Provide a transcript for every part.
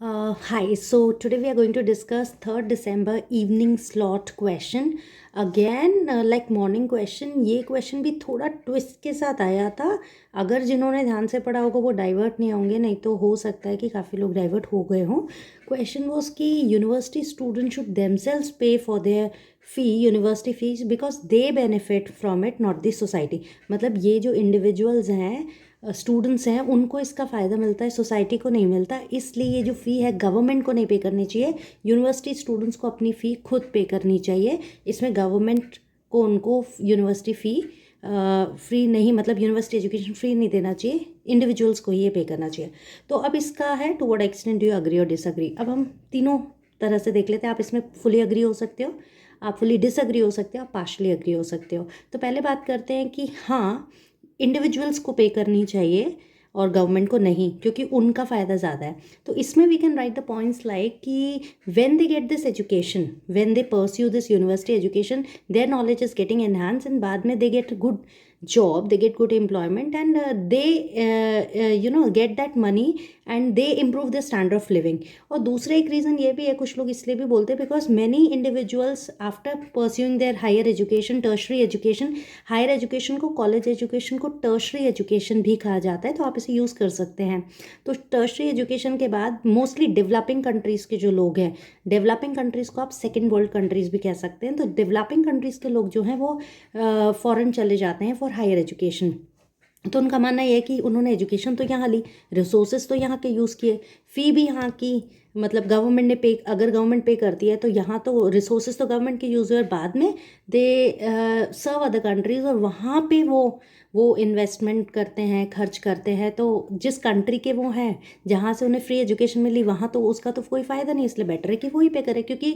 Hi, so today we are going to discuss 3rd December evening slot question. Again, like morning question, ये question भी थोड़ा twist के साथ आया था. अगर जिन्होंने ध्यान से पढ़ा होगा वो डाइवर्ट नहीं होंगे, नहीं तो हो सकता है कि काफ़ी लोग डाइवर्ट हो गए हों. क्वेश्चन वॉज कि यूनिवर्सिटी स्टूडेंट शुड देमसेल्व्स पे for their fee, university fees, because they benefit from it, not the society. मतलब ये जो इंडिविजुअल्स हैं, स्टूडेंट्स हैं, उनको इसका फ़ायदा मिलता है, सोसाइटी को नहीं मिलता. इसलिए ये जो फ़ी है गवर्नमेंट को नहीं पे करनी चाहिए, यूनिवर्सिटी स्टूडेंट्स को अपनी फ़ी खुद पे करनी चाहिए. इसमें गवर्नमेंट को उनको यूनिवर्सिटी फ़ी फ्री नहीं, मतलब यूनिवर्सिटी एजुकेशन फ्री नहीं देना चाहिए, इंडिविजुअल्स को ये पे करना चाहिए. तो अब इसका है to what extent do you agree और डिसअग्री. अब हम तीनों तरह से देख लेते हैं. आप इसमें फुली अग्री हो सकते हो, आप फुली डिसअग्री हो सकते हो, आप पार्शली अग्री हो सकते हो. तो पहले बात करते हैं कि हाँ, इंडिविजुअल्स को पे करनी चाहिए और गवर्नमेंट को नहीं, क्योंकि उनका फ़ायदा ज़्यादा है. तो इसमें we can write the points like कि when they get this education, when they pursue this university education, their knowledge is getting enhance and बाद में they get good job, they get good employment, and they get that money and they improve their standard of living. और दूसरा एक reason ये भी है, कुछ लोग इसलिए भी बोलते हैं because many individuals after pursuing their higher education, tertiary education, higher education को, कॉलेज एजुकेशन को टर्शरी एजुकेशन भी कहा जाता है, तो आप इसे यूज़ कर सकते हैं. तो टर्शरी एजुकेशन के बाद मोस्टली डेवलपिंग कंट्रीज़ के जो लोग हैं, डेवलपिंग कंट्रीज़ को आप सेकेंड वर्ल्ड कंट्रीज़ भी कह सकते हैं, तो डेवलपिंग कंट्रीज़ के लोग जो हैं वो फ़ॉरेन चले जाते हैं फॉर हायर एजुकेशन. तो उनका मानना यह है कि उन्होंने एजुकेशन तो यहाँ ली, रिसोर्सेज तो यहाँ के यूज़ किए, फ़ी भी यहाँ की, मतलब गवर्नमेंट ने पे, अगर गवर्नमेंट पे करती है तो यहाँ तो रिसोर्सेज तो गवर्नमेंट के यूज़ हुए, और बाद में दे सर्व अदर कंट्रीज़, और वहाँ पे वो इन्वेस्टमेंट करते हैं, खर्च करते हैं. तो जिस कंट्री के वो हैं, जहाँ से उन्हें फ्री एजुकेशन मिली, वहाँ तो उसका तो कोई फ़ायदा नहीं, इसलिए बेटर है कि वो ही पे करे, क्योंकि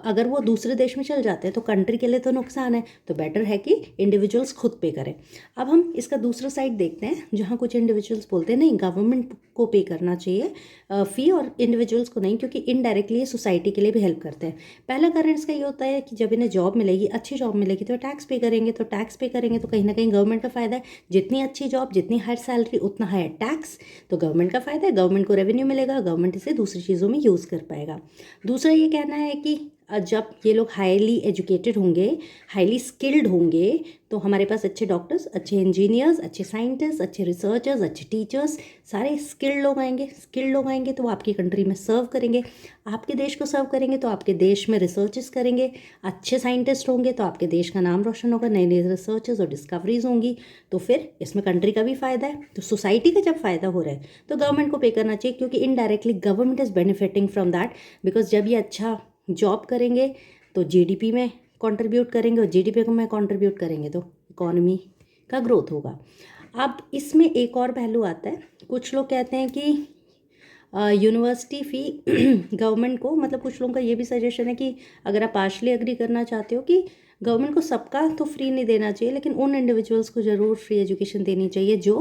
अगर वो दूसरे देश में चल जाते हैं तो कंट्री के लिए तो नुकसान है. तो बेटर है कि इंडिविजुअल्स खुद पे करें. अब हम इसका दूसरा साइड देखते हैं, जहाँ कुछ इंडिविजुअल्स बोलते हैं नहीं, गवर्नमेंट को पे करना चाहिए फ़ी और इंडिविजुअल्स को नहीं, क्योंकि इनडायरेक्टली ये सोसाइटी के लिए भी हेल्प करते हैं. पहला कारण इसका ये होता है कि जब इन्हें जॉब मिलेगी, अच्छी जॉब मिलेगी, तो टैक्स पे करेंगे, तो टैक्स पे करेंगे तो कहीं ना कहीं गवर्नमेंट का फ़ायदा है. जितनी अच्छी जॉब, जितनी हायर सैलरी, उतना हायर टैक्स, तो गवर्नमेंट का फ़ायदा है, गवर्नमेंट को रेवेन्यू मिलेगा, गवर्नमेंट इसे दूसरी चीज़ों में यूज़ कर पाएगा. दूसरा ये कहना है कि जब ये लोग हाईली एजुकेटेड होंगे, हाईली स्किल्ड होंगे, तो हमारे पास अच्छे डॉक्टर्स, अच्छे इंजीनियर्स, अच्छे साइंटिस्ट, अच्छे रिसर्चर्स, अच्छे टीचर्स, सारे स्किल्ड लोग आएंगे. स्किल्ड लोग आएंगे तो वो आपकी कंट्री में सर्व करेंगे, आपके देश को सर्व करेंगे, तो आपके देश में रिसर्चेस करेंगे. अच्छे साइंटिस्ट होंगे तो आपके देश का नाम रोशन होगा, नई नई रिसर्चेस और डिस्कवरीज होंगी, तो फिर इसमें कंट्री का भी फ़ायदा है. तो सोसाइटी का जब फ़ायदा हो रहा है तो गवर्नमेंट को पे करना चाहिए, क्योंकि indirectly government is benefiting from that, because जब ये अच्छा जॉब करेंगे तो जीडीपी में कंट्रीब्यूट करेंगे, और जीडीपी को में कंट्रीब्यूट करेंगे तो इकोनॉमी का ग्रोथ होगा. अब इसमें एक और पहलू आता है. कुछ लोग कहते हैं कि यूनिवर्सिटी फ़ी गवर्नमेंट को, मतलब कुछ लोगों का ये भी सजेशन है कि अगर आप पार्शली एग्री करना चाहते हो कि गवर्नमेंट को सबका तो फ्री नहीं देना चाहिए, लेकिन उन इंडिविजुअल्स को ज़रूर फ्री एजुकेशन देनी चाहिए जो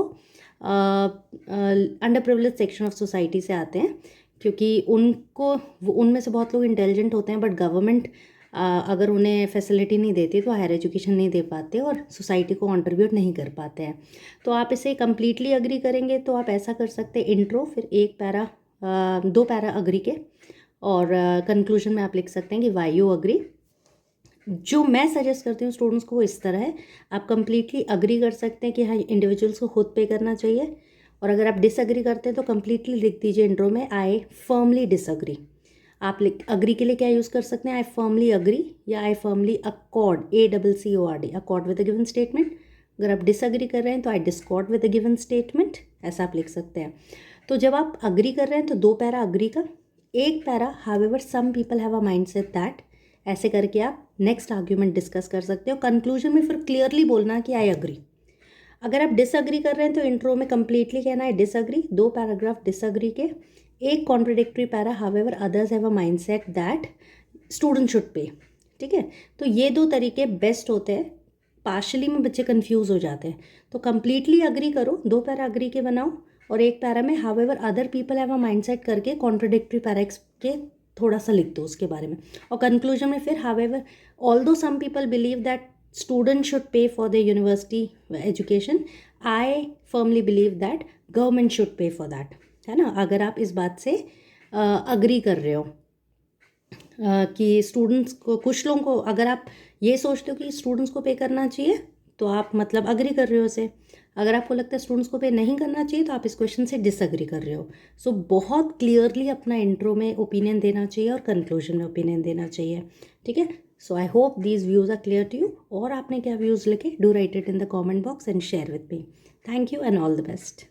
under privilege section of society से आते हैं, क्योंकि उनको, वो उनमें से बहुत लोग इंटेलिजेंट होते हैं, बट गवर्नमेंट अगर उन्हें फैसिलिटी नहीं देती तो हायर एजुकेशन नहीं दे पाते और सोसाइटी को कंट्रीब्यूट नहीं कर पाते हैं. तो आप इसे कम्प्लीटली अग्री करेंगे तो आप ऐसा कर सकते हैं, इंट्रो, फिर एक पैरा, दो पैरा अग्री के, और कंक्लूजन में आप लिख सकते हैं कि वाई यू अग्री. जो मैं सजेस्ट करती हूँ स्टूडेंट्स को वो इस तरह है. आप कम्प्लीटली अग्री कर सकते हैं कि हाँ, इंडिविजुअल्स को खुद पे करना चाहिए, और अगर आप डिसअग्री करते हैं तो कम्प्लीटली लिख दीजिए इंट्रो में, आई फर्मली डिसअग्री. आप लिख अग्री के लिए क्या यूज़ कर सकते हैं, आई फर्मली अग्री, या I firmly accord, ACCORD, accord with the given statement. अगर आप डिसअग्री कर रहे हैं तो I discord with the given statement, ऐसा आप लिख सकते हैं. तो जब आप अग्री कर रहे हैं तो दो पैरा अग्री का, एक para however some people have a mind set that, ऐसे करके आप नेक्स्ट आर्ग्यूमेंट डिस्कस कर सकते हो. कंक्लूजन में फिर क्लियरली बोलना कि आई अग्री. अगर आप डिसअग्री कर रहे हैं तो इंट्रो में कंप्लीटली कहना है डिसअग्री, दो पैराग्राफ डिसअग्री के, एक contradictory para, however others have a mindset that student should pay. ठीक है, तो ये दो तरीके बेस्ट होते हैं. पार्शली में बच्चे कंफ्यूज हो जाते हैं, तो कंप्लीटली अग्री करो, दो पैरा अग्री के बनाओ, और एक पैरा में however other people have a mindset करके कॉन्ट्रोडिक्टरी पैरा के थोड़ा सा लिख दो उसके बारे में. और कंक्लूजन में फिर however although some people believe that students should pay for their university education, I firmly believe that government should pay for that. है ना. अगर आप इस बात से अग्री कर रहे हो कि स्टूडेंट्स को, कुछ लोगों को, अगर आप ये सोचते हो कि स्टूडेंट्स को पे करना चाहिए तो आप मतलब अग्री कर रहे हो उसे, अगर आपको लगता है स्टूडेंट्स को पे नहीं करना चाहिए तो आप इस क्वेश्चन से डिसअग्री कर रहे हो। सो बहुत क्लियरली अपना इंट्रो में ओपिनियन देना चाहिए और कंक्लूजन में ओपिनियन देना चाहिए, ठीक है। So I hope these views are clear to you. और आपने क्या व्यूज़ लिखे, do write it in the comment box and share with me. Thank you and all the best.